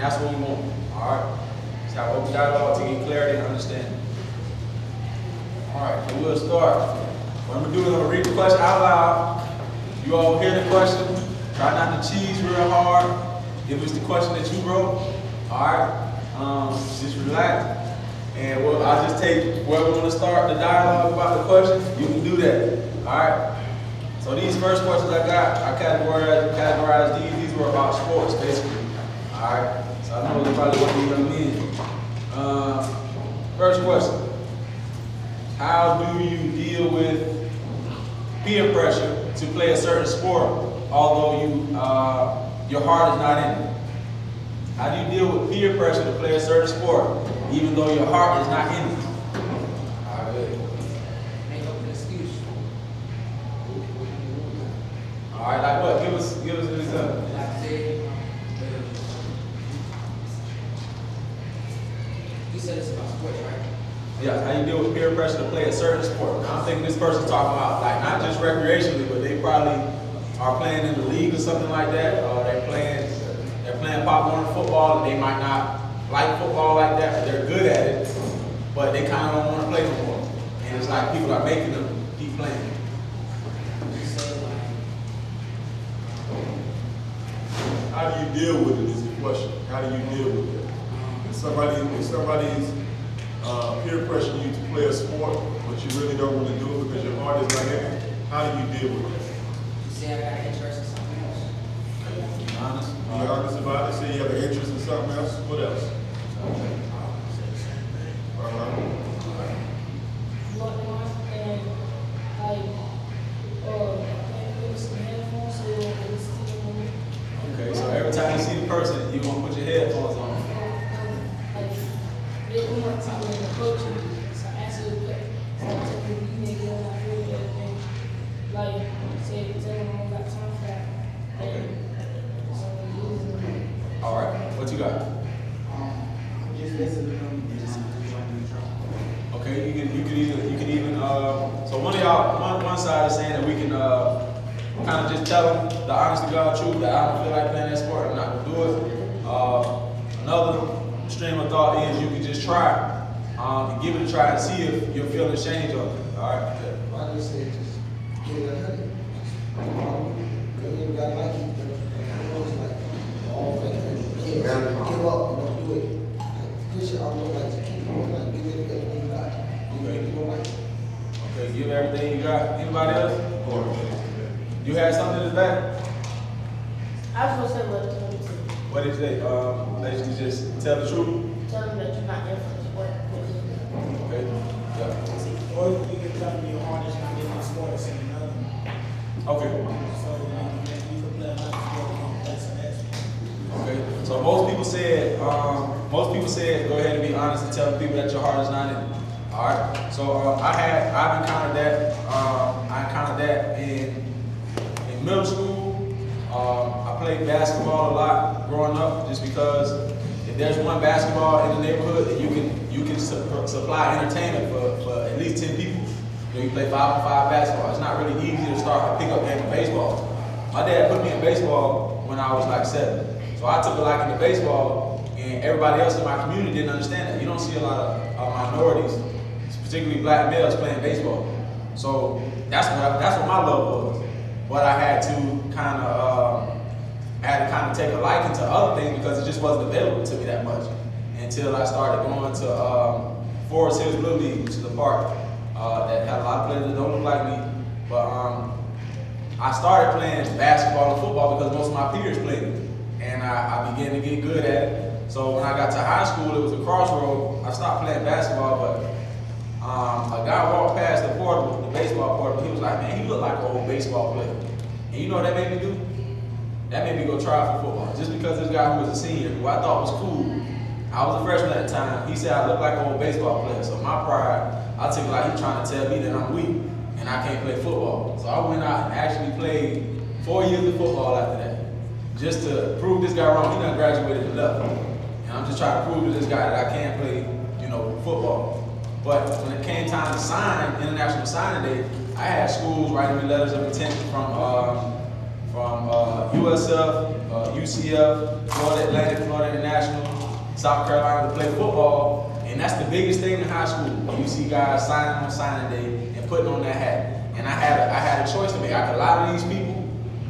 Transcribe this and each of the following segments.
that's what we want. All right. Let's have open dialogue to get clarity and understanding. All right, so we'll start. What I'm gonna do is I'm gonna read the question out loud. You all hear the question. Try not to cheese real hard. If it's the question that you wrote, all right, just relax. And I'll just take where we want to start the dialogue about the question. You can do that. All right. So these first questions I got, I categorized these. These were about sports, basically. All right. So I know they probably what you're gonna mean. First question: how do you deal with peer pressure to play a certain sport, although your heart is not in it? How do you deal with peer pressure to play a certain sport, even though your heart is not in it? All right. Make up an excuse. All right, like what? Give us an example. Like I said, you said it's about sports, right? Yeah, how you deal with peer pressure to play a certain sport. Now, I'm thinking this person's talking about like not just recreationally, but they probably are playing in the league or something like that. They're playing Pop Warner football, and they might not like football like that, but they're good at it. But they kind of don't want to play no more, and it's like people are making them keep playing. How do you deal with it is the question. How do you deal with it? If somebody's peer pressuring you to play a sport, but you really don't want to do it because your heart is not in it, how do you deal with it? You say I got interest in something else. Be honest. Be honest about it. Say you have an interest in something else. What else? Okay, so every time you see the person, you're gonna put your headphones on. All right, what you got? Just listen to them. Okay, you can even so one side is saying that we can kind of just tell them the honest to God truth that I don't feel like playing that sport, I'm not gonna do it. Another stream of thought is you can just try and give it a try and see if your feelings change on it. All right. I just say just get it 100. You gotta like it, but it's like all give up, don't do it. Push it all like to keep going, like give it everything you got. Okay, give everything you got. Anybody else? You had something in the back? I was gonna say what to do. What did they basically just tell the truth? Tell them that you're not there for this work. Okay. Yeah. Or you can tell me your heart is not in the sports and another. Okay. So you can play another sport and that's an extra. Okay. So most people said go ahead and be honest and tell the people that your heart is not in it. All right. So I've encountered that. I encountered that in middle school. I played basketball a lot growing up, just because if there's one basketball in the neighborhood, then you can supply entertainment for at least 10 people. You play 5-on-5 basketball. It's not really easy to start to pick up game of baseball. My dad put me in baseball when I was like 7. So I took a liking to baseball, and everybody else in my community didn't understand that. You don't see a lot of minorities, particularly black males, playing baseball. So that's what my love was. But I had to kind of take a liking to other things because it just wasn't available to me that much until I started going to Forest Hills Little League, which is a park that had a lot of players that don't look like me. But I started playing basketball and football because most of my peers played it, and I began to get good at it. So when I got to high school, it was a crossroad. I stopped playing basketball, but a guy walked past the baseball portable. He was like, "Man, he looked like an old baseball player." And you know what that made me do? That made me go try for football. Just because this guy who was a senior, who I thought was cool, I was a freshman at the time, he said I looked like an old baseball player. So my pride, I took it like he's trying to tell me that I'm weak and I can't play football. So I went out and actually played 4 years of football after that, just to prove this guy wrong. He done graduated and left. And I'm just trying to prove to this guy that I can play, football. But when it came time to sign, International Signing Day, I had schools writing me letters of intent from USF, UCF, Florida Atlantic, Florida International, South Carolina to play football, and that's the biggest thing in high school. When you see guys signing on signing day and putting on that hat. And I had a choice to make. I could lie to these people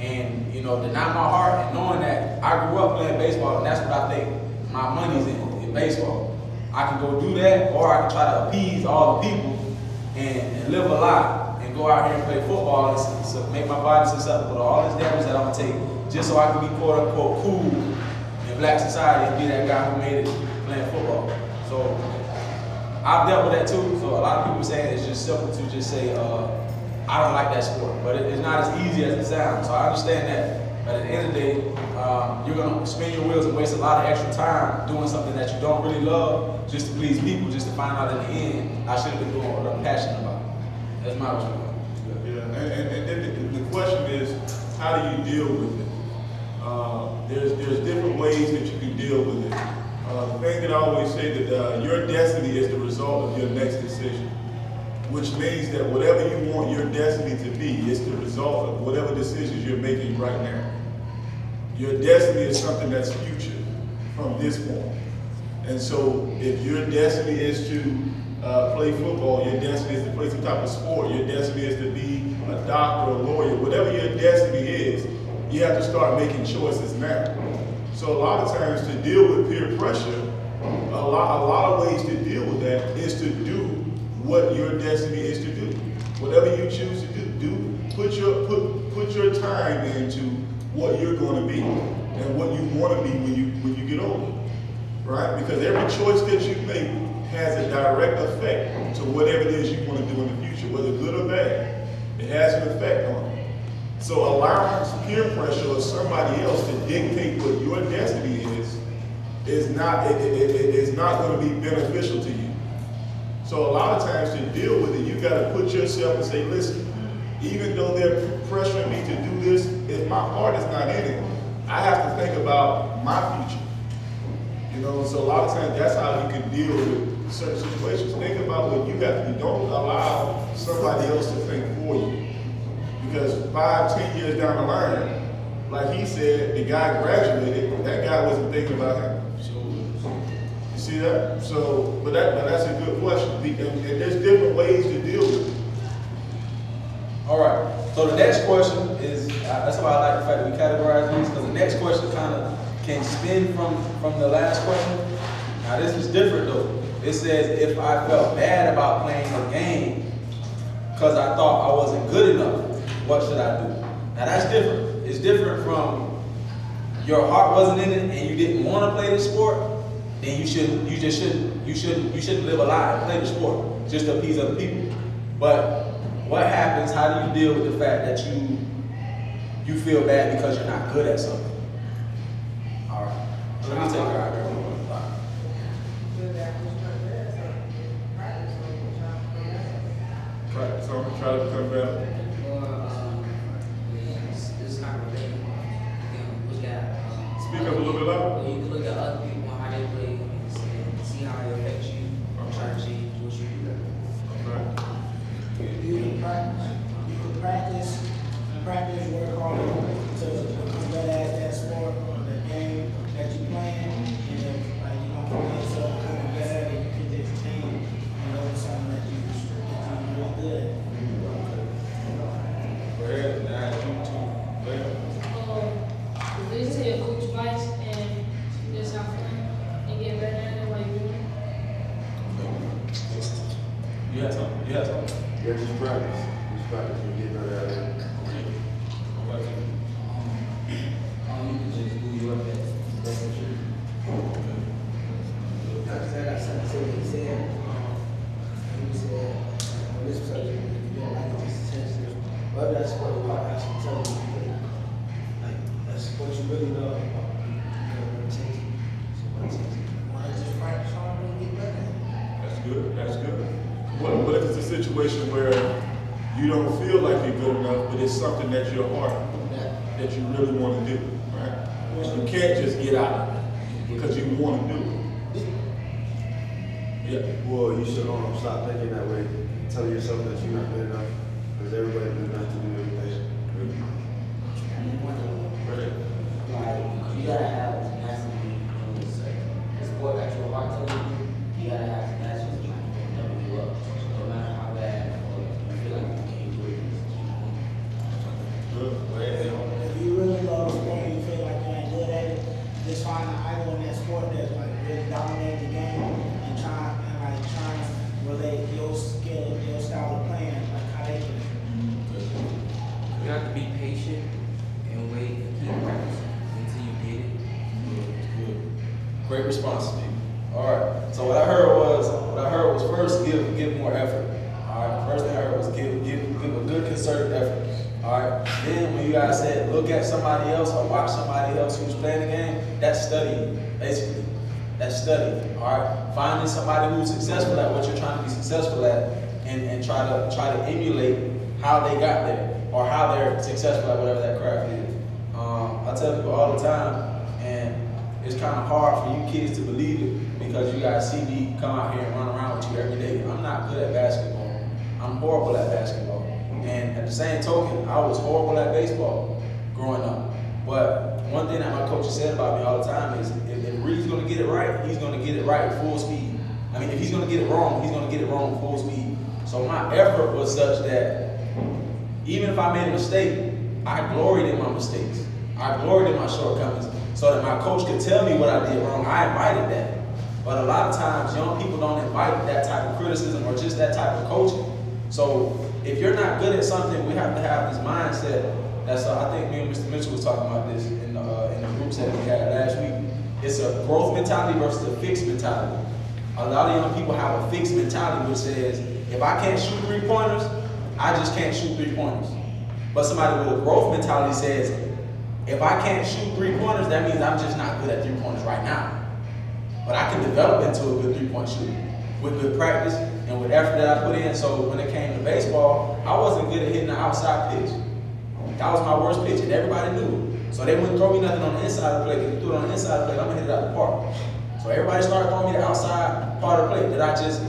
and deny my heart, and knowing that I grew up playing baseball, and that's what I think my money's in baseball. I can go do that, or I can try to appease all the people and live a lie and go out here and play football and so make my body susceptible to all this damage that I'm gonna take just so I can be quote unquote cool in black society and be that guy who made it playing football. So I've dealt with that too. So a lot of people saying it's just simple to just say, I don't like that sport, but it's not as easy as it sounds. So I understand that. But at the end of the day, you're gonna spin your wheels and waste a lot of extra time doing something that you don't really love just to please people, just to find out in the end I should have been doing what I'm passionate about. That's my response. Yeah, and the question is, how do you deal with it? There's different ways that you can deal with it. The thing that I always say that your destiny is the result of your next decision, which means that whatever you want your destiny to be is the result of whatever decisions you're making right now. Your destiny is something that's future from this point. And so if your destiny is to play football, your destiny is to play some type of sport, your destiny is to be a doctor, a lawyer, whatever your destiny is, you have to start making choices now. So a lot of times to deal with peer pressure, a lot of ways to deal with that is to do what your destiny is to do. Whatever you choose to do, put your time into what you're going to be and what you want to be when you get older, right? Because every choice that you make has a direct effect to whatever it is you want to do in the future, whether good or bad. It has an effect on it. So allowing peer pressure or somebody else to dictate what your destiny is not going to be beneficial to you. So a lot of times to deal with it, you got to put yourself and say, listen, even though they're pressuring me to do this, if my heart is not in it, I have to think about my future. So a lot of times that's how you can deal with certain situations. Think about what you got to do. Don't allow somebody else to think for you. Because 5-10 years down the line, like he said, the guy graduated, that guy wasn't thinking about him. You see that? So, but that's a good question. And there's different ways to deal with it. All right. So the next question is, that's why I like the fact that we categorize these, because the next question kind of can spin from the last question. Now this is different though. It says, if I felt bad about playing a game because I thought I wasn't good enough, what should I do? Now that's different. It's different from your heart wasn't in it and you didn't want to play the sport. Then you shouldn't live a lie and play the sport just to appease other people. But what happens? How do you deal with the fact that you feel bad because you're not good at something? All right. Let me take her out there. Right. So I'm gonna try to become better. This kind of related. Look at. Speak up a little bit louder. You can look at other people and how they play and see how it affects you. Try to change what you do. Okay. You can practice, work hard to become better at that sport or the game that you're playing. And if you play yourself becoming better, then you can just change and know something that you're really good at. Go ahead. Now you two. Go ahead. They say a coach advice and just have fun and get better at it while you're doing it. You have something? Yeah, just practice. Just practice and get better at it. You can just do your best. That's what you do. I got something to say. He said, on this subject, you don't like this sensitive. Whether that's what you are actually telling you, like, that's what you really know about. Change it. So what change it? Want to just practice hard and get better? That's good. That's good. What if it's a situation where you don't feel like you're good enough, but it's something that your heart that you really want to do, right? You can't just get out of it because you want to do it. Yeah. Well, you should stop thinking that way. Tell yourself that you're not good enough, because everybody's good enough to do everything. Like, people in that sport that like really dominate the game and trying to relate your skill, your style of playing, like how they play. You have to be patient and wait and keep practicing until you get it. Good. Great responses, people. All right. So what I heard was first give more effort. All right. First thing I heard was give a good concerted effort. All right. Then when you guys said look at somebody else or watch somebody else who's playing the game, that's studying basically. That's studying. All right. Finding somebody who's successful at what you're trying to be successful at, and try to emulate how they got there or how they're successful at whatever that craft is. I tell people all the time, and it's kind of hard for you kids to believe it because you guys see me come out here and run around with you every day. I'm not good at basketball. I'm horrible at basketball. And at the same token, I was horrible at baseball growing up. But one thing that my coach has said about me all the time is if Reed's going to get it right, he's going to get it right full speed. I mean, if he's going to get it wrong, he's going to get it wrong full speed. So my effort was such that even if I made a mistake, I gloried in my mistakes. I gloried in my shortcomings so that my coach could tell me what I did wrong. I invited that. But a lot of times, young people don't invite that type of criticism or just that type of coaching. So if you're not good at something, we have to have this mindset. That's I think me and Mr. Mitchell was talking about this in the group set we had last week. It's a growth mentality versus a fixed mentality. A lot of young people have a fixed mentality which says, if I can't shoot 3-pointers, I just can't shoot 3-pointers. But somebody with a growth mentality says, if I can't shoot 3-pointers, that means I'm just not good at 3-pointers right now. But I can develop into a good 3-point shooter with good practice and with effort that I put in. So when it came to baseball, I wasn't good at hitting the outside pitch. That was my worst pitch, and everybody knew it. So they wouldn't throw me nothing on the inside of the plate. If you threw it on the inside of the plate, I'm gonna hit it out the park. So everybody started throwing me the outside part of the plate. Did I just,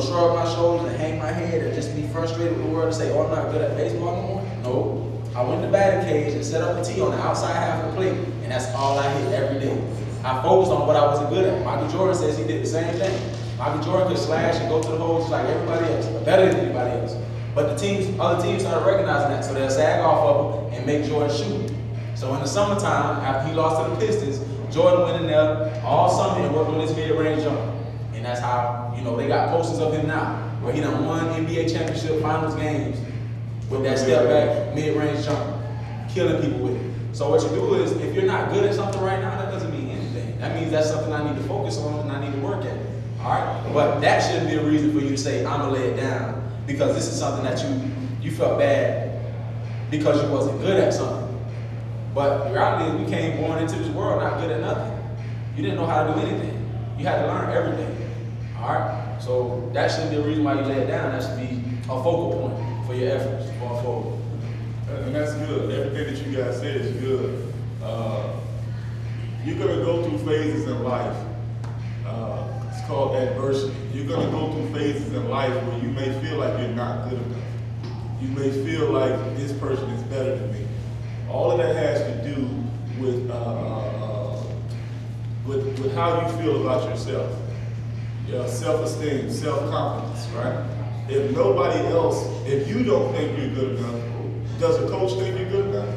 shrug my shoulders and hang my head and just be frustrated with the world and say, oh, I'm not good at baseball no more? No. I went to the batting cage and set up a tee on the outside half of the plate, and that's all I hit every day. I focused on what I wasn't good at. Michael Jordan says he did the same thing. Michael Jordan could slash and go to the hole just like everybody else, but better than anybody else. But other teams started recognizing that, so they'll sag off of him and make Jordan shoot. So in the summertime, after he lost to the Pistons, Jordan went in there all summer and worked on his mid-range jumper. And that's how, they got posters of him now, where he done won NBA championship finals games with that step back mid-range jumper, killing people with it. So what you do is, if you're not good at something right now, that doesn't mean anything. That means that's something I need to focus on and I need to work at. All right? But that shouldn't be a reason for you to say, I'm gonna lay it down, because this is something that you felt bad because you wasn't good at something. But the reality is, we came born into this world not good at nothing. You didn't know how to do anything. You had to learn everything. All right? So that shouldn't be a reason why you lay it down. That should be a focal point for your efforts going forward. And that's good. Everything that you guys said is good. You're going to go through phases in life. It's called adversity. You're going to go through phases in life where you may feel like you're not good enough. You may feel like this person is better than me. All of that has to do with how you feel about yourself. Your self-esteem, self-confidence, right? If nobody else, if you don't think you're good enough, does a coach think you're good enough?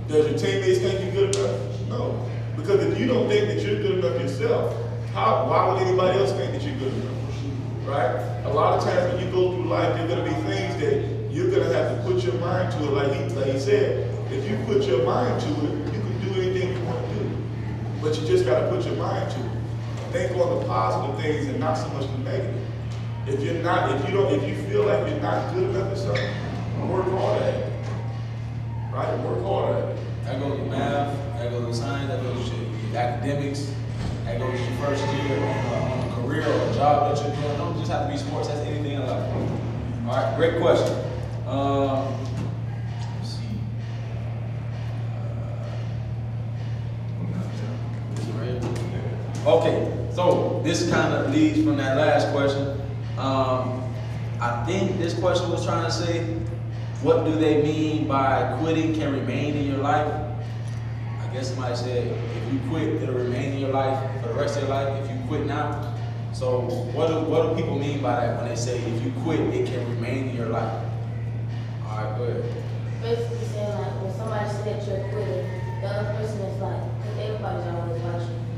Does your teammates think you're good enough? No. Because if you don't think that you're good enough yourself, why would anybody else think that you're good enough? Right? A lot of times when you go through life, there are going to be things that you're going to have to put your mind to it. Like he said, if you put your mind to it, you can do anything you want to do. But you just got to put your mind to it. Think on the positive things and not so much the negative. If you feel like you're not good enough at something, work hard at it. Right? Work hard at it. That goes to math, that goes to science, that goes to your academics, that goes to your first year on a career or a job that you're doing. Don't just have to be sports, that's anything in life. All right, great question. Let's see. Okay, so this kind of leads from that last question. I think this question was trying to say, what do they mean by quitting can remain in your life? I guess somebody said, if you quit, it'll remain in your life for the rest of your life if you quit now. So what do people mean by that when they say, if you quit, it can remain in your life? All right, go ahead. Basically saying like when somebody said that you're quitting, the other person is like, because everybody's always watching.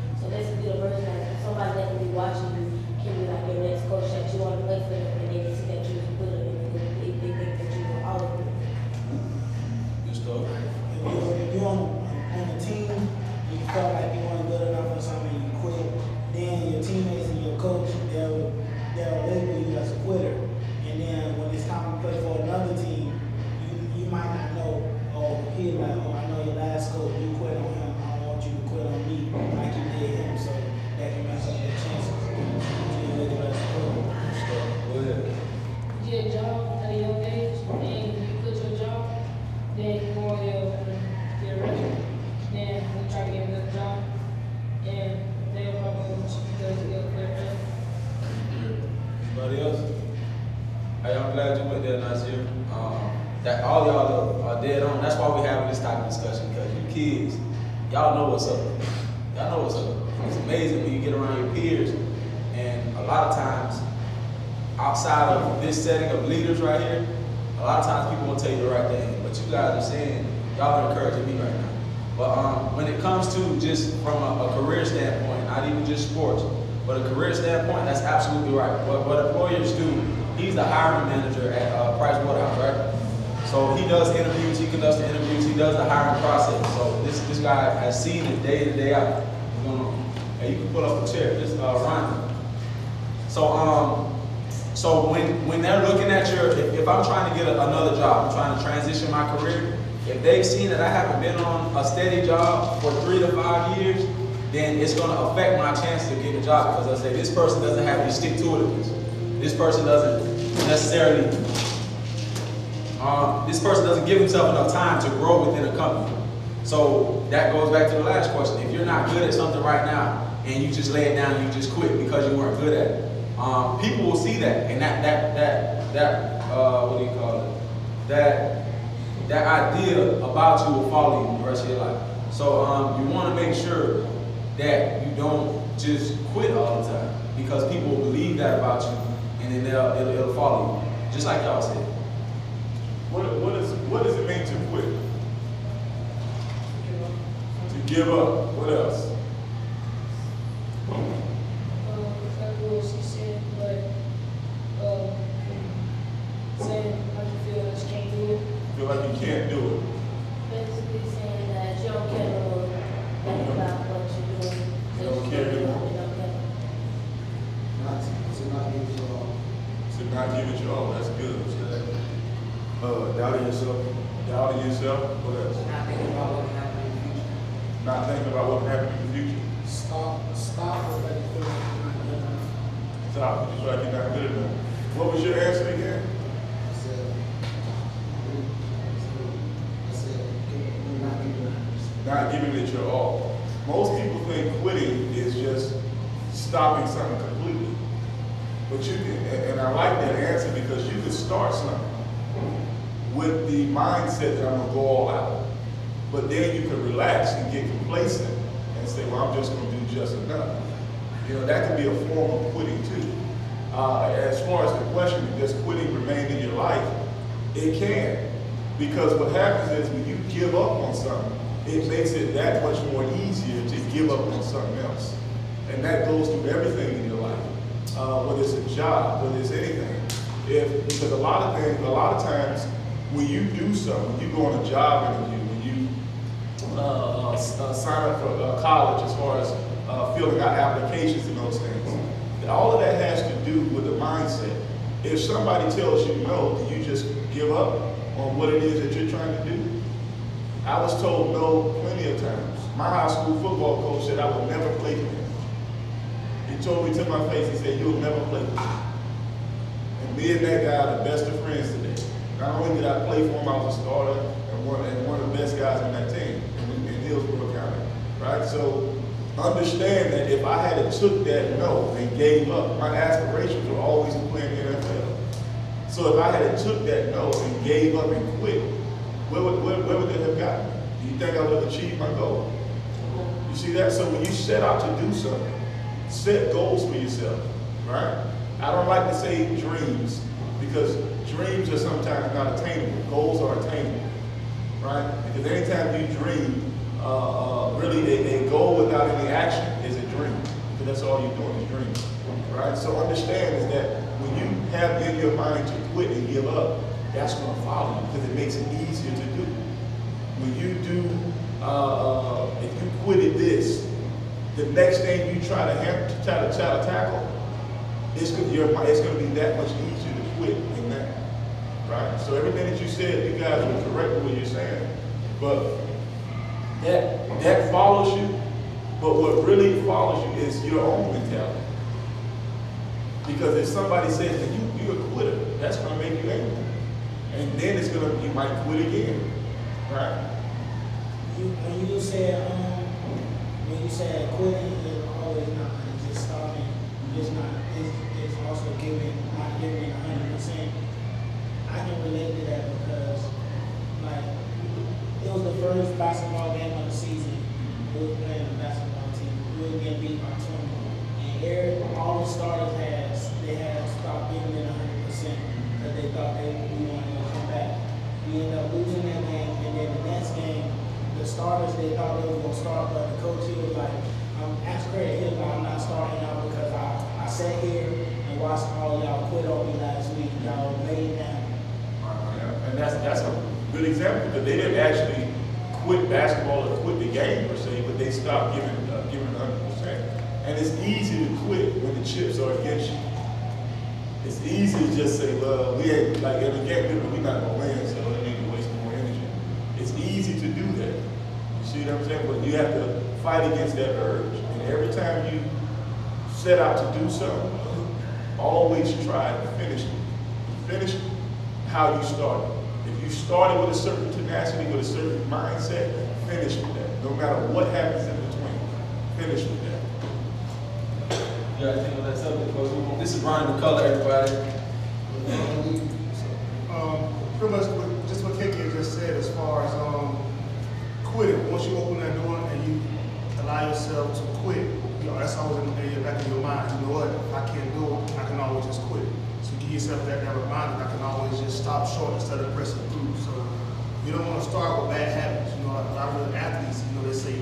put there last year. That all y'all are dead on. That's why we having this type of discussion, because you kids, y'all know what's up. Y'all know what's up. It's amazing when you get around your peers, and a lot of times, outside of this setting of leaders right here, a lot of times people won't tell you the right thing. But you guys are saying, y'all are encouraging me right now. But when it comes to just from a career standpoint, not even just sports, but a career standpoint, that's absolutely right. What employers do, he's the hiring manager at Price Waterhouse, right? So he does interviews, he conducts the interviews, he does the hiring process. So this guy has seen it day in and day out. Hey, you can pull up a chair, just Ryan. So when they're looking at if I'm trying to get another job, I'm trying to transition my career, if they've seen that I haven't been on a steady job for 3 to 5 years, then it's going to affect my chance to get a job, because they'll say this person doesn't have any stick-to-itiveness. This person doesn't necessarily. This person doesn't give himself enough time to grow within a company. So that goes back to the last question. If you're not good at something right now and you just lay it down and you just quit because you weren't good at it, people will see that, and that what do you call it? That idea about you will follow you the rest of your life. So you want to make sure that you don't just quit all the time, because people will believe that about you, and then it'll follow you, just like y'all said. What does it mean to quit? To give up. What else? Like what she said, but saying how you feel that you can't do it. Feel like you can't do it. Basically saying that you don't care no more about what you're doing. You don't care anymore. You don't care. To not give it your all. To not give it your all. That's good. Doubting yourself. Doubting yourself. What else? Not thinking about what can happen in the future. Not thinking about what can happen in the future. Stop or let it feel like you're not good enough. Stop. You feel like you're not good enough. What was your answer again? I said, not giving it. Not giving it your all. Most people think quitting is just stopping something completely. But you can, and I like that answer, because you can start something with the mindset that I'm gonna go all out. But then you can relax and get complacent and say, well, I'm just gonna do just enough. You know, that can be a form of quitting too. As far as the question, does quitting remain in your life? It can. Because what happens is when you give up on something, it makes it that much more easier to give up on something else. And that goes through everything in your life, whether it's a job, whether it's anything. Because a lot of times, when you do something, when you go on a job interview, when you sign up for college, as far as filling out applications and those things, all of that has to do with the mindset. If somebody tells you no, do you just give up on what it is that you're trying to do? I was told no plenty of times. My high school football coach said I would never play for him. He told me to my face, he said, you'll never play for me. And me and that guy are the best of friends today. Not only did I play for him, I was a starter and one of the best guys on that team in Hillsborough County, right? So understand that if I had took that no and gave up, my aspirations were always to play in the NFL. So if I had took that no and gave up and quit, where would that have gotten me? Do you think I would have achieved my goal? You see that? So when you set out to do something, set goals for yourself, right? I don't like to say dreams, because dreams are sometimes not attainable. Goals are attainable, right? Because anytime you dream, really a goal without any action is a dream. Because that's all you're doing is dreaming, right? So understand is that when you have in your mind to quit and give up, that's going to follow you, because it makes it easier to do. When you do, if you quitted this, the next thing you try to tackle, it's going to be that much easier to quit than that, right? So everything that you said, you guys were correct with what you're saying, but that follows you. But what really follows you is your own mentality. Because if somebody says that you're a quitter, that's going to make you angry, and then you might quit again, right? When you said quitting is always not, it's just stopping, it's not, it's also not giving 100%. I most starters had stopped giving it 100% because they thought they wanted to come back. We ended up losing that game, and then the next game, the starters they thought they were gonna start, but the coach he was like, "Ask Craig Hill, I'm not starting now because I sat here and watched all y'all quit on me last week. Y'all laid down." And that's a good example, because they didn't actually quit basketball or quit the game per se, but they stopped giving 100%. And it's easy to quit when the chips are against you. It's easy to just say, well, we ain't, like in a game, we're not gonna win, so we need to waste more energy. It's easy to do that. You see what I'm saying? But you have to fight against that urge. And every time you set out to do something, always try to finish it. Finish how you started. If you started with a certain tenacity, with a certain mindset, finish with that. No matter what happens in between, finish with that. You gotta think of that subject, Coach. This is Ronnie McCullough, everybody. Pretty much just what KK just said as far as quitting. Once you open that door and you allow yourself to quit, you know, that's always in the back of your mind. You know what? If I can't do it, I can always just quit. So give yourself that reminder that I can always just stop short instead of pressing through. So you don't want to start with bad habits. You know, a lot of the athletes, you know, they say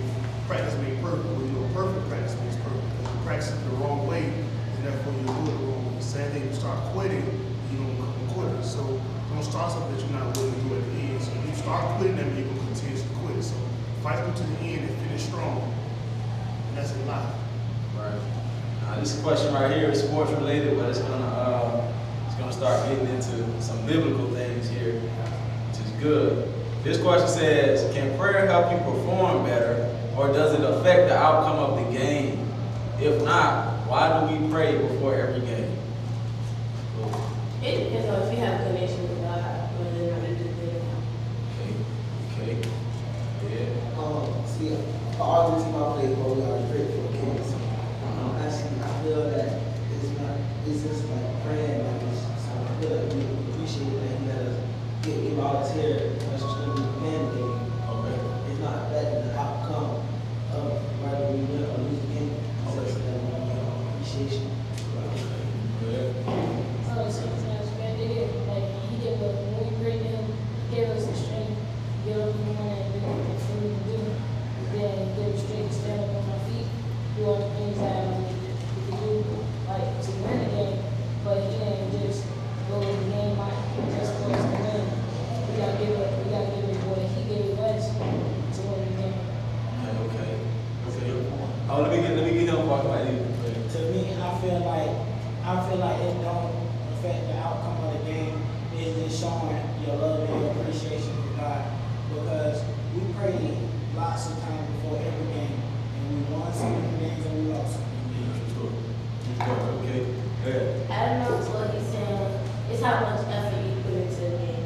practice makes perfect. Well, you know, perfect practice makes perfect. Because you practice it the wrong way, and therefore you do it the wrong way. Same thing, you start quitting, you don't become a quitter. So don't start something that you're not willing to do at the end. So if you start quitting, then you're going to continue to quit. So fight through to the end and finish strong. And that's in life. Right. This question right here is sports related, but it's gonna start getting into some biblical things here, which is good. This question says, can prayer help you perform better, or does it affect the outcome of the game? If not, why do we pray before every game? It depends on if you have a connection with God, whether or not you do it. Okay. Yeah. See, all the team I play for, we already prayed for kids. Actually, I feel that it's just like praying, like so I feel like we appreciate that he let us give volunteer, because it's going to be the man game. Okay. It's not affecting the outcome of whether we win or lose the game. So it's that we give appreciation. Sometimes, man, they get, like, he gave us, when we break him, he gave us the strength, give us the money, and we can do. Then give us strength to stand up on our feet, do all the things that we can do, like, to win the game. But he didn't just go to the game, like, just for us to win. We gotta give it what he gave us to win the game. Okay. Oh, let me get him walk by you. To me, I feel like it don't affect the outcome of the game. It's just showing your love and your appreciation for God. Because we pray lots of times before every game, and we won some of the games and we lost some of the games. Okay. Yeah. I don't know what he's saying. It's how much effort you put into the game.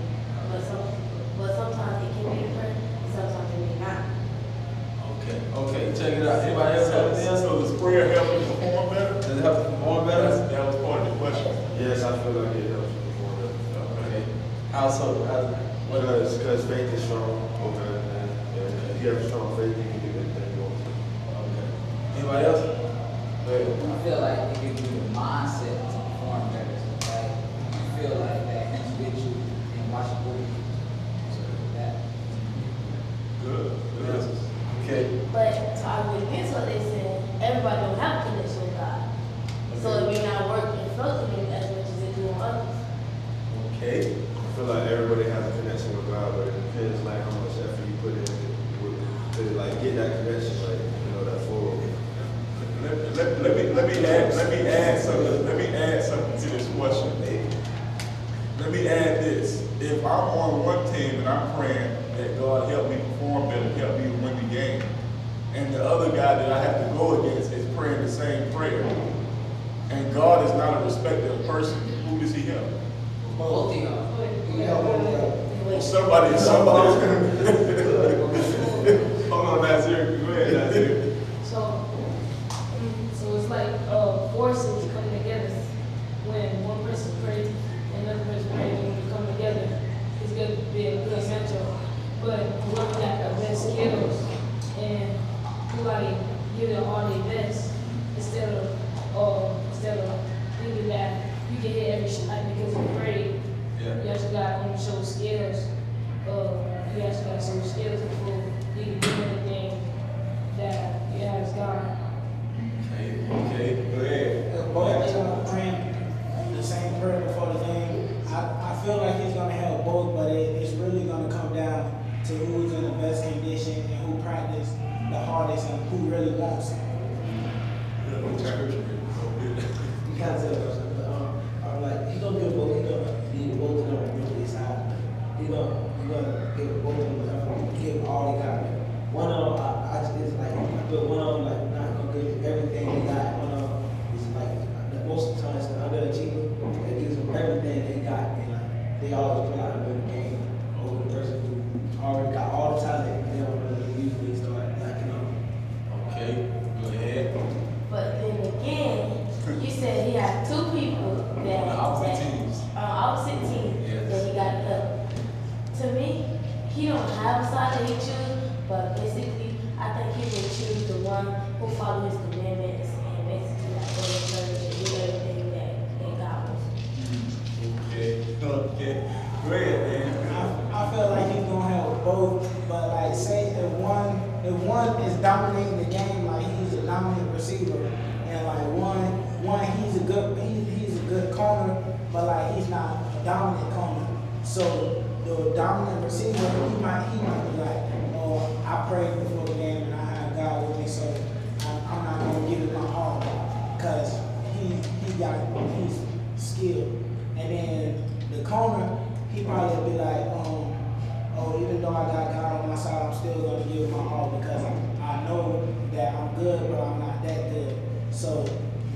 But sometimes it can be different, and sometimes it may not. Okay. Check it out. Anybody else have anything else? So does prayer help you perform better? Does it help to perform better? That was part of the question. Yes, I feel like it helps me perform better. Okay. How so? Because faith is strong. Okay. And if you have a strong faith, you can do anything you want to. Okay. Anybody else? Go ahead. I feel like it gives you the mindset to perform better. Like, you feel like that individual and watch a movie. So that. Good. Okay. But to argue against what they said, everybody don't have a connection with God. So it may not work in front of him as much as it do on others. Okay. I feel like everybody has a connection with God, but it depends like how much effort you put in to like get that connection, like that full. Let me add something to this question. Let me add this. If I'm on one team and I'm praying that God help me perform better, help me win the game, and the other guy that I have to go against is praying the same prayer, and God is not a respecter of person, who does he help? Both of y'all. Somebody. Hold on, Nazir. Go ahead, Nazir. So it's like forces coming together. When one person prays and another person prays, when we come together, it's going to be a good matchup. But whoever got the best skills and who like give it all their best instead of kind of said what I'm saying, but I'm like, he gonna give both. He gonna need both of them to really decide. He gonna give both of them effort, give all they got. One of them, I just it's like, but one of them like not gonna give everything they got. One of them is like the most of the time it's the underachiever that gives them everything they got, and like they always play out a better game over the person who already got all the talent. They don't really usually start lacking up. Okay, go ahead. But then again, you said he had two people that On the opposite teams. Opposite teams Yes. that he got to help. To me, he don't have a side that he choose, but basically, I think he would choose the one who follow his commandments and basically like go to church and do everything that God wants. Okay, okay. Go ahead, man. I feel like he's gonna have both, but like say if one is dominating the game, like he's a dominant receiver, and like one he's a good corner, but like he's not a dominant corner. So the dominant receiver, he might be like, oh, I prayed before the game and I had God with me, so I'm not gonna give it my all, cause he's skilled. And then the corner, he probably be like, oh, even though I got God on my side, I'm still gonna give it my all because I know that I'm good, but I'm not that good. So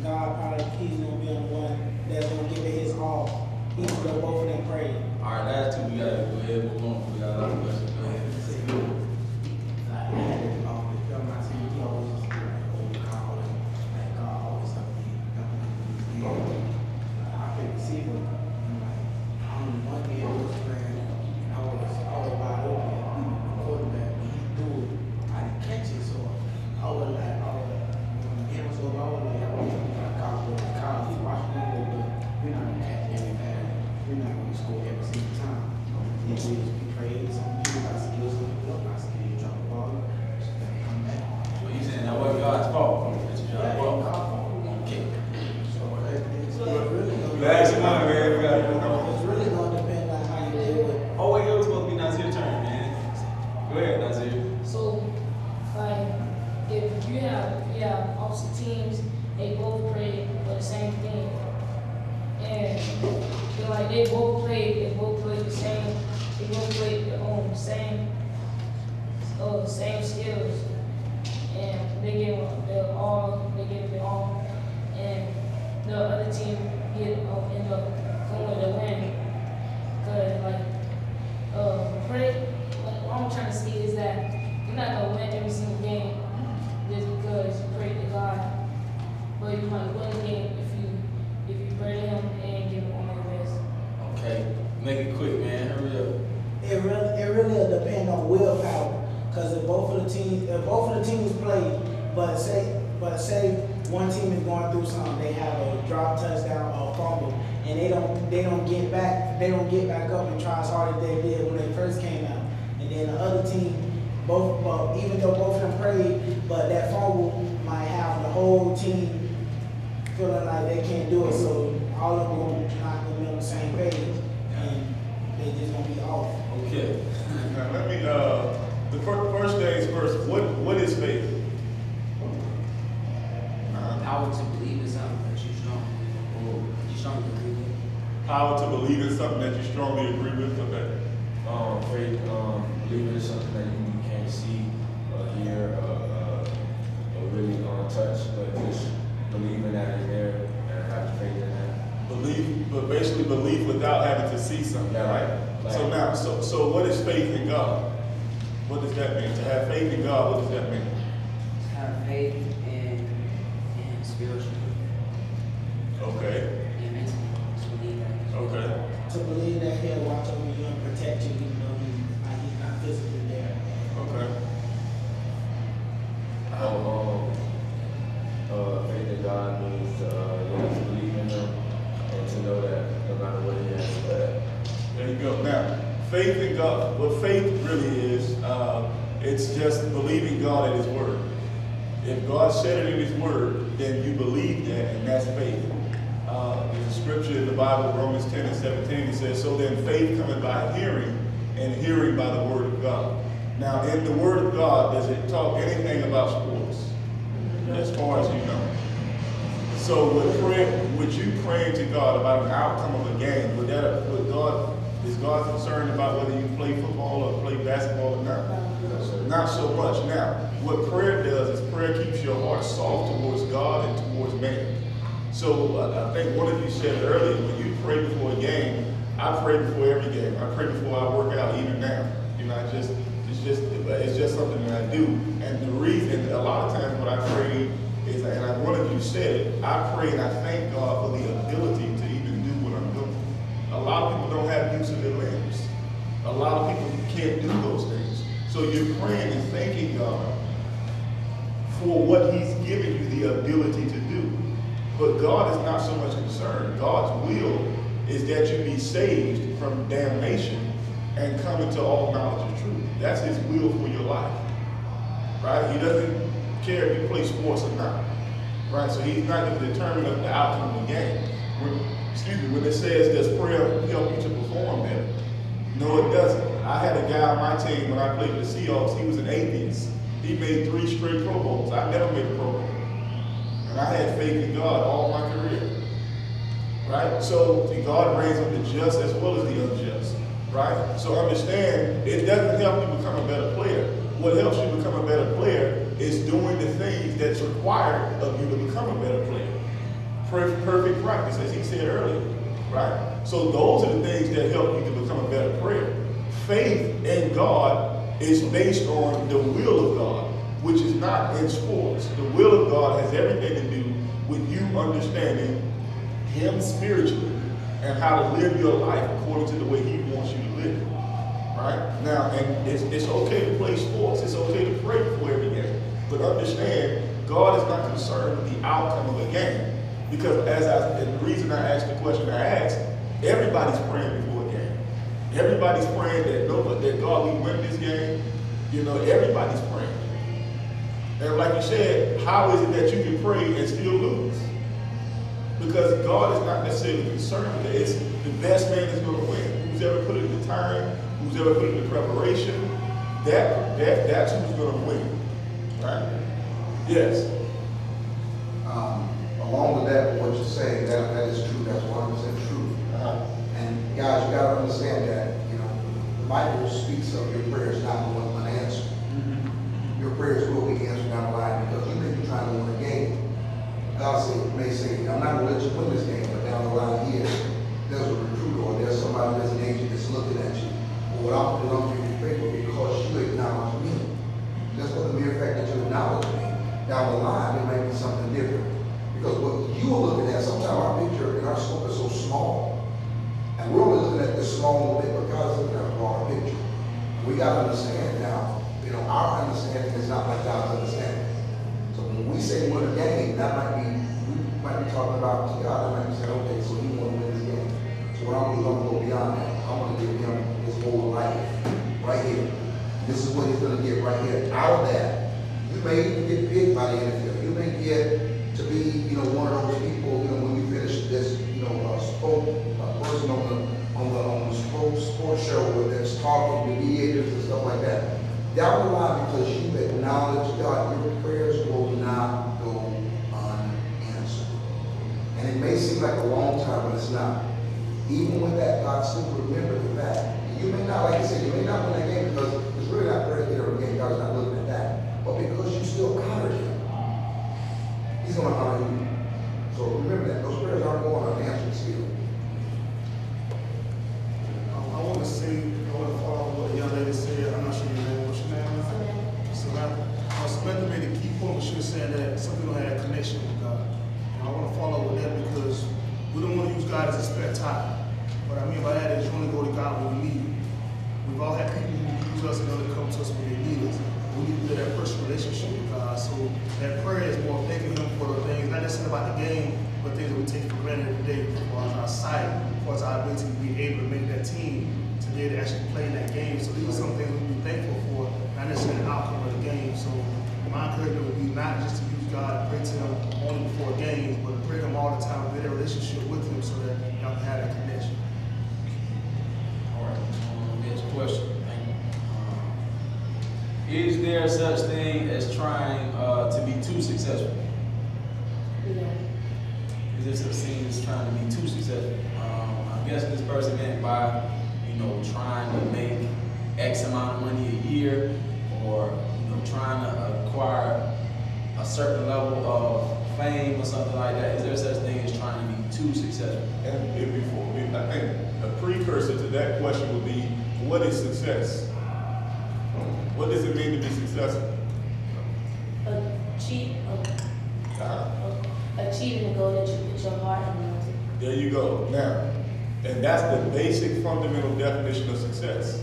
God probably he's gonna be on the one that's gonna give it his all. He's gonna both of them pray. All right, last two, we gotta go ahead, move on. We got a lot of questions. Go ahead. I had it on my team. He always used to be like, oh, God, like God always help me. I could receive him. One game I was playing, I was wide open. Quarterback, when he threw it, I didn't catch it, so I was like, when the game was over, I was like, Kyle, he's watching me, but we're not gonna catch every pass. We're not gonna score every single time. We prayed, some people got skills, some people don't got skills. You drop the ball, just gotta come back. Well, you saying that wasn't God's fault? It's your Yeah, fault. God's fault. Okay. So it's really gonna Last one, man. We gotta move on. it's really gonna depend on how you deal with it. Oh, wait, it was supposed to be Nazir's turn, man. Go ahead, Nazir. So, like, if you have opposite teams, they both pray for the same thing, and they're like they both play the same, they both play the same skills, and they give their all, and the other team end up going to win, cause like pray. What I'm trying to say is that you're not gonna win every single game just because you pray to God, but you might win the game if you pray to Him and give Him all your best. Okay. Make it quick, man. Hurry up. It really will depend on willpower. Cause if both of the teams play, but say one team is going through something, they have a drop touchdown or a fumble, and they don't get back up and try as hard as they did when they first came out. And then the other team, even though both of them prayed, but that fumble might have the whole team feeling like they can't do it. So all of them not gonna be on the same page, and they just gonna be off. Okay. Now, let me, the first things first, what is faith? Power to believe in something that you strongly agree with. Power to believe in something that you strongly agree with, okay? Faith, believing in something that you can't see or hear or really touch, but just believing that it's there and have faith in that. Belief, but basically belief without having to see something, Yeah, right? So like- now, so what is faith in God? What does that mean? To have faith in God, what does that mean? Have faith in spiritual Okay, and mentally. To believe that. okay. To believe that He'll watch over you and protect you, even though He's not physically there. Okay. Faith in God means to believe in Him and to know that no matter what He has said. There you go. Now, faith in God, what faith really is, it's just believing God in His Word. If God said it in His Word, then you believe that, and that's faith. There's a scripture in the Bible, Romans 10 and 17, it says, so then faith cometh by hearing, and hearing by the Word of God. Now, in the Word of God, does it talk anything about sports? As far as you know. So would you praying to God about an outcome of a game, is God concerned about whether you play football or play basketball or not? Not so much. Now, what prayer does is prayer keeps your heart soft towards God and towards man. So I think one of you said earlier, when you pray before a game, I pray before every game. I pray before I work out, even now. You know, it's just something that I do. And the reason, a lot of times when I pray is, and one of you said it, I pray and I thank God for the ability to even do what I'm doing. A lot of people don't have use of their limbs. A lot of people can't do those things. So you're praying and thanking God for what He's given you the ability to do. But God is not so much concerned. God's will is that you be saved from damnation and come into all knowledge of truth. That's His will for your life. Right? He doesn't care if you play sports or not. Right? So He's not going to determine the outcome of the game. When it says, does prayer help you to perform better? No, it doesn't. I had a guy on my team when I played with the Seahawks. He was an atheist. He made 3 straight Pro Bowls. I never made a Pro Bowl. And I had faith in God all my career. Right? So God reigns on the just as well as the unjust. Right? So understand, it doesn't help you become a better player. What helps you become a better player is doing the things that's required of you to become a better player. Perfect practice, as he said earlier. Right? So those are the things that help you to become a better player. Faith in God is based on the will of God, which is not in sports. The will of God has everything to do with you understanding Him spiritually and how to live your life according to the way He wants you to live it. Right? Now, and it's okay to play sports. It's okay to pray before every game. But understand, God is not concerned with the outcome of a game. Because the reason I asked the question I asked, everybody's praying before a game. Everybody's praying that God will win this game. You know, everybody's praying. And like you said, how is it that you can pray and still lose? Because God is not necessarily concerned with it. It's the best man is going to win. Who's ever put in the time, who's ever put in the preparation, that's who's going to win. Right? Yes. Along with that, what you're saying, that is true. That's 100% true. And guys, you got to understand that, you know, the Bible speaks of your prayers not going unanswered. Your prayers will be answered down the line because you may be trying to win a game. God may say, I'm not going to let you win this game, but down the line here, there's a recruiter or there's somebody that's an agent that's looking at you. Or what I'm going to give you favor because you acknowledge me. Just for the mere fact that you acknowledge me, down the line, there may be something different. Because what you are looking at, sometimes our picture and our scope is so small. And we're only looking at this small little bit, but God is looking at a broader picture. We got to understand now, you know, our understanding is not like God's understanding. So when we say win a game, that might be, we might be talking about to God. That might be saying, okay, so you want to win this game. So what I'm going to go beyond that. I'm going to give him his whole life right here. This is what he's going to get right here. Out of that, you may even get picked by the NFL. You may get to be, you know, one of those people, you know, when you finish this, you know, person on the sports show that's talking to mediators and stuff like that. Down the line, because you acknowledge God, your prayers will not go unanswered. And it may seem like a long time, but it's not. Even with that, God still remembers the fact. You may not, like I said, you may not win that game because it's really not predicated on the game. God's not looking at that. But because you still honored Him, He's going to honor you. So remember that. Those prayers aren't going unanswered still. I want to follow what the young lady said. I'm not sure your name. What's your name? Samantha. Samantha made a key point when she was saying that some people had a connection with God. And I want to follow with that because we don't want to use God as a spare tire. What I mean by that is you only go to God when we need Him. We've all had people who use us in order to come to us when they need us. We need to build that personal relationship with God. So that prayer is more thanking Him for the things, not necessarily about the game, but things that we take for granted every day, as far as our sight, as far as our ability to be able to make that team, to be able to actually play in that game. So these are some things we be thankful for, not necessarily the outcome of the game. So my encouragement would be not just to use God and pray to Him only before games, but to pray to Him all the time, build a relationship with Him so that y'all can have that connection. All right. Next question. Is there such thing as trying to be too successful? Yeah. is this seen as trying to be too successful? I'm guessing this person meant by, trying to make X amount of money a year, or trying to acquire a certain level of fame or something like that. Is there such thing as trying to be too successful? And I think a precursor to that question would be, what is success? What does it mean to be successful? Achieving the goal that you put your heart and mind to. There you go. Now, and that's the basic fundamental definition of success.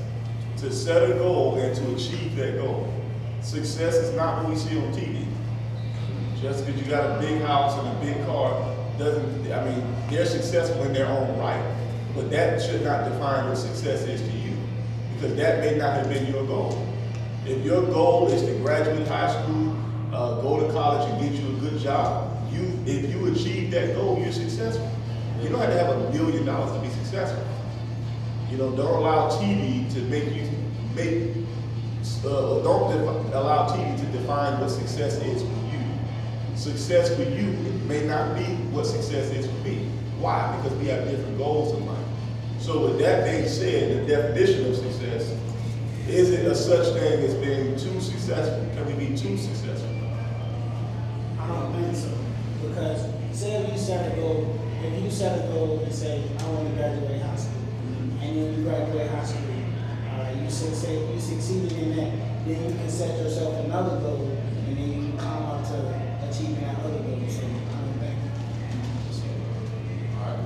To set a goal and to achieve that goal. Success is not what we see on TV. Just because you got a big house and a big car they're successful in their own right. But that should not define what success is to you. Because that may not have been your goal. If your goal is to graduate high school, go to college and get you a good job, if you achieve that goal, you're successful. You don't have to have $1 billion to be successful. Don't allow TV to don't allow TV to define what success is for you. Success for you may not be what success is for me. Why? Because we have different goals in life. So with that being said, the definition of success, is it a such thing as being too successful? Can we be too successful? I don't think so. Because say if you set a goal and say, I want to graduate high school, and then you graduate high school, you succeeded in that, then you can set yourself another goal, and then you can come up to achieving that other goal. So I don't think. All right.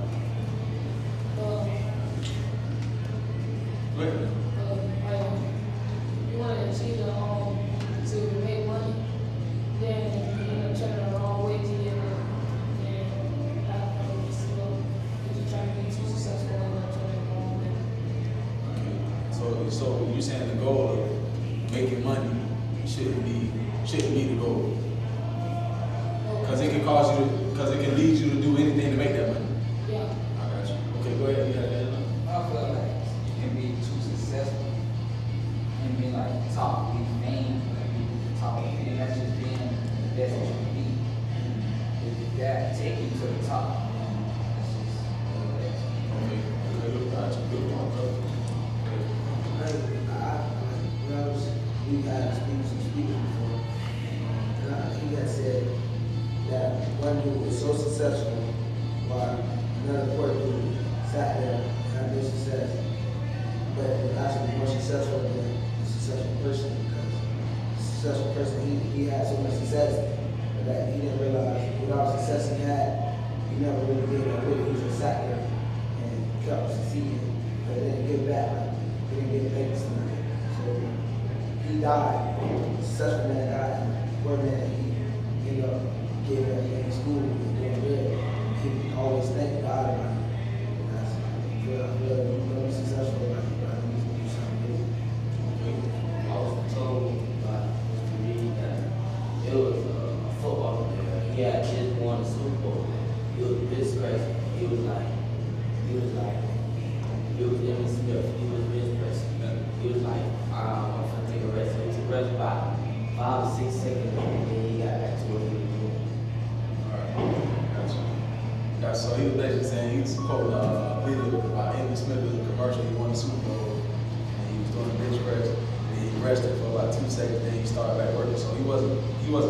Go ahead. You want to achieve to make money, then you turn the wrong way to get it. And you're trying to be too successful and turn it the wrong way. So you're saying the goal of making money shouldn't be the goal, because it can lead you to do anything to make that money. Yeah. I got you. Okay, go ahead. You got that. I feel like you can be too successful and be like top, be fame, be top, and that's just being the best that you can be. If that take you to the top, that's just Okay, got you. Good one, brother. We had speakers before, and he had said that one dude was so successful while another poor dude sat there and had no success, but was actually more successful than the successful person, because the successful person, he had so much success that he didn't realize what all the success he had, he never really did that with it. He just sat there and kept succeeding, but didn't give back, like, he didn't get paid for something. So he died, a successful man died, and poor man, he ended up getting in school and doing good. He always thanked God about it. That's, I feel you want to be successful, like, you gotta need to do something good. I was told by Mr. Reed that it was a football player. He had just won the Super Bowl. He was disgraced. He was Emmitt Smith. He was disgraced. He was like, I'm gonna take a rest. So he took a rest about 5 or 6 seconds, and then he got back to what he was doing. Yeah, so he was basically saying, he was quoting a video about Emmitt Smith in a commercial. He won the Super Bowl, and he was doing a bench press, and he rested for about 2 seconds, then he started back working. So he wasn't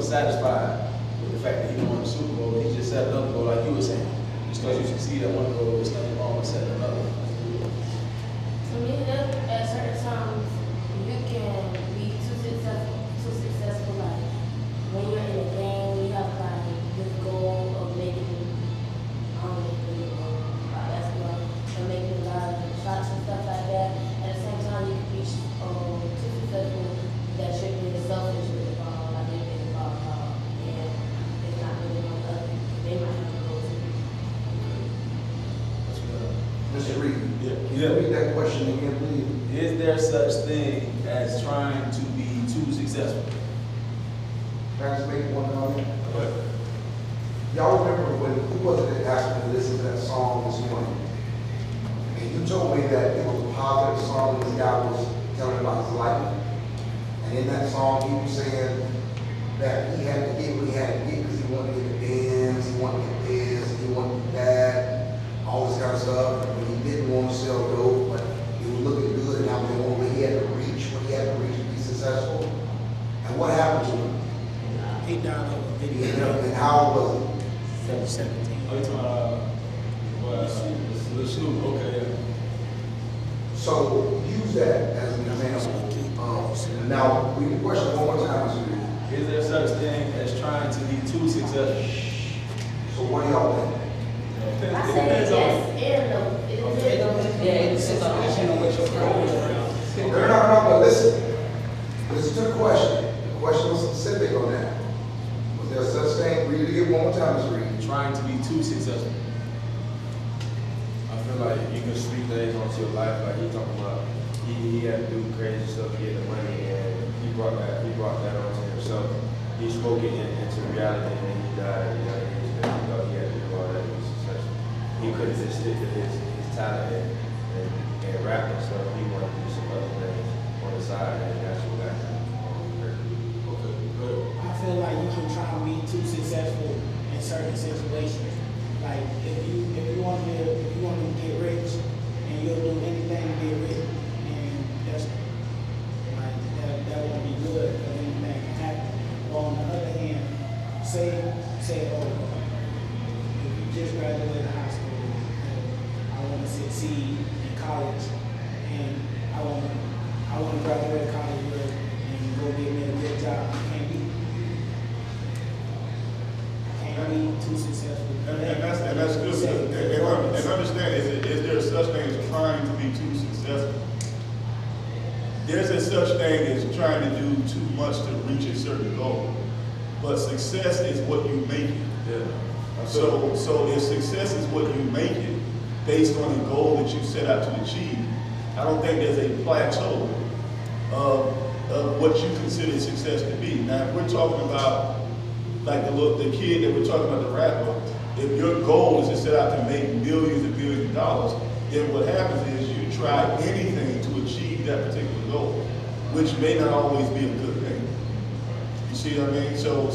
satisfied with the fact that he won the Super Bowl. He just set another goal, like you were saying. Just because you succeed at one goal, there's nothing wrong with setting another one. To me, at certain times, you can be too successful. Like when you're in a game, you have like this goal of making, basketball, or making a lot of shots and stuff like that. At the same time, you can be too successful that you're being selfish with the ball, like you're being ball, and it's not really on other. They might have to go to. Mr. Reed, Yeah. read that question again, please. Is there such thing as trying to be too successful? Can I just make one comment? Y'all remember who was it that asked me to listen to that song this morning? And you told me that it was a positive song, this guy was telling about his life. And in that song, he was saying that he had to get what he had to get because he wanted to get the Benz, he wanted to get this, he wanted to Oh, you talking about, Lil Snoop, okay, yeah. So use that as an example. Now, we can question one more time. Is there such thing as trying to be too successful? So what do y'all think? I say yes and no. It depends. Yeah, it depends on what your goal is around. No, but listen. Listen to the question. The question was specific on that. Was there such thing, read it again one more time, let's read. Trying to be too successful. I feel like you can speak things onto your life, like he talking about he had to do crazy stuff to get the money, and he brought that onto himself. He spoke it into reality, and then he died at a young age, and he thought he had to do all that to be successful. He couldn't just stick to his talent and rap and stuff. He wanted to do some other things on the side, and that's what got him. Okay, good. I feel like you can try to be too successful in certain situations. Like if you want to get rich and you'll do anything to get rich, and that's like that won't be good because anything can happen. Or on the other hand, say oh, if you just graduated high school, I want to succeed in college, and I want to graduate college and go get me a good job. Can't be too successful. And that's good. And understand, is there such thing as trying to be too successful? There's a such thing as trying to do too much to reach a certain goal. But success is what you make it. Yeah. So if success is what you make it, based on the goal that you set out to achieve, I don't think there's a plateau of what you consider success to be. Now, if we're talking about like the kid that we're talking about, the rapper, if your goal is to set out to make millions and billions of dollars, then what happens is you try anything to achieve that particular goal, which may not always be a good thing. You see what I mean? So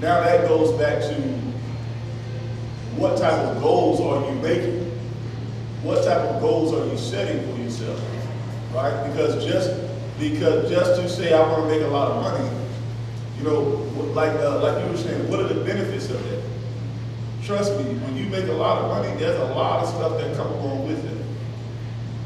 now that goes back to what type of goals are you making? What type of goals are you setting for yourself? Right? Because just to say I want to make a lot of money, you know, like you were saying, what are the benefits of that? Trust me, when you make a lot of money, there's a lot of stuff that come along with it.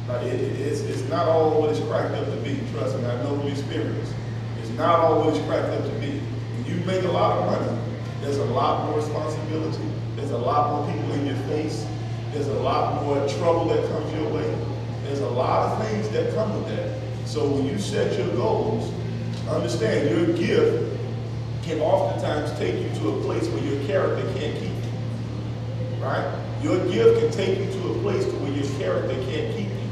Like it's not all what it's cracked up to be. Trust me, I know from experience. It's not all what it's cracked up to be. When you make a lot of money, there's a lot more responsibility. There's a lot more people in your face. There's a lot more trouble that comes your way. There's a lot of things that come with that. So when you set your goals, understand your gift can oftentimes take you to a place where your character can't keep you. Right? Your gift can take you to a place where your character can't keep you.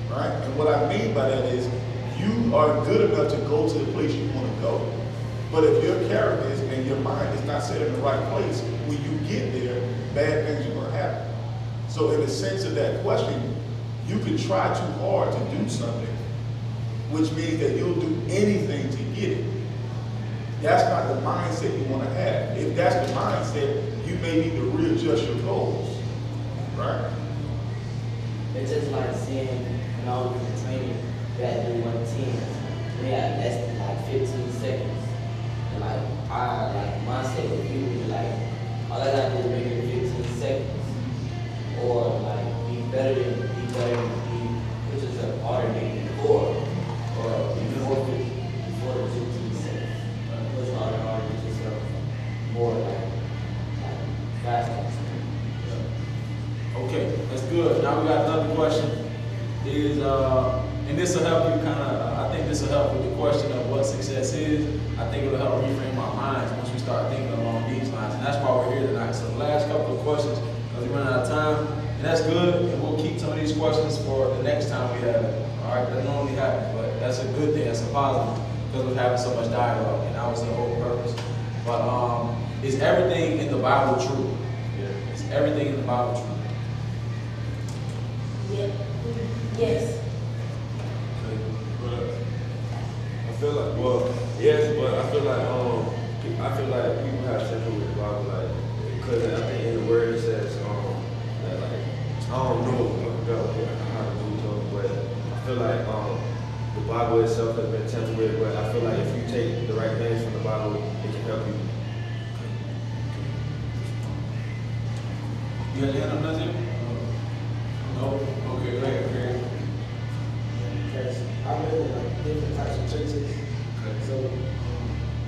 Right? And what I mean by that is you are good enough to go to the place you want to go. But if your character and your mind is not set in the right place, when you get there, bad things are going to happen. So in the sense of that question, you can try too hard to do something, which means that you'll do anything to get it. That's not the mindset you want to have. If that's the mindset, you may need to readjust your goals, right? It's just like seeing when I was in training back in 110, we had less than like 15 seconds. And like mindset with people be like, all I gotta do is make it 15 seconds. Or like be better than me, which is an automated score. Or before the 15 seconds. Which automated yourself more like faster. Okay, that's good. Now we got another question. And this will help you I think this will help with the question of what success is. I think it'll help reframe our minds once we start thinking along these lines. And that's why we're here tonight. So the last couple of questions, because we run out of time, and that's good. And we'll keep some of these questions for the next time we have it. All right, that normally happens, but that's a good thing. That's a positive because we're having so much dialogue, and that was the whole purpose. But is everything in the Bible true? Yeah. Is everything in the Bible true? Yeah. Yes. I feel like, well, yes, but I feel like people have trouble with the Bible, like, because I think in the word it says that like I don't know how to do it, but I feel like the Bible itself has been tempered with, but I feel like if you take the right things from the Bible, it can help you. You had your hand up, Nazir? No? Okay, go ahead, Craig. Because I live in like different types of churches. So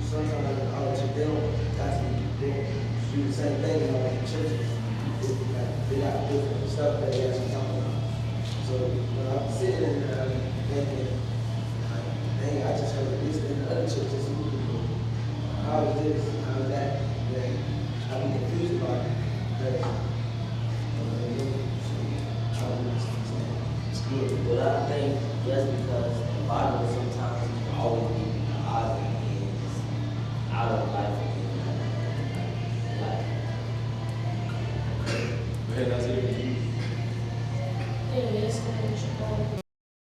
sometimes like in our church, they don't actually do the same thing in all the churches. They got different stuff that they actually talk about. So when I'm sitting in there thinking, like, dang, I just heard this in other churches. How is this?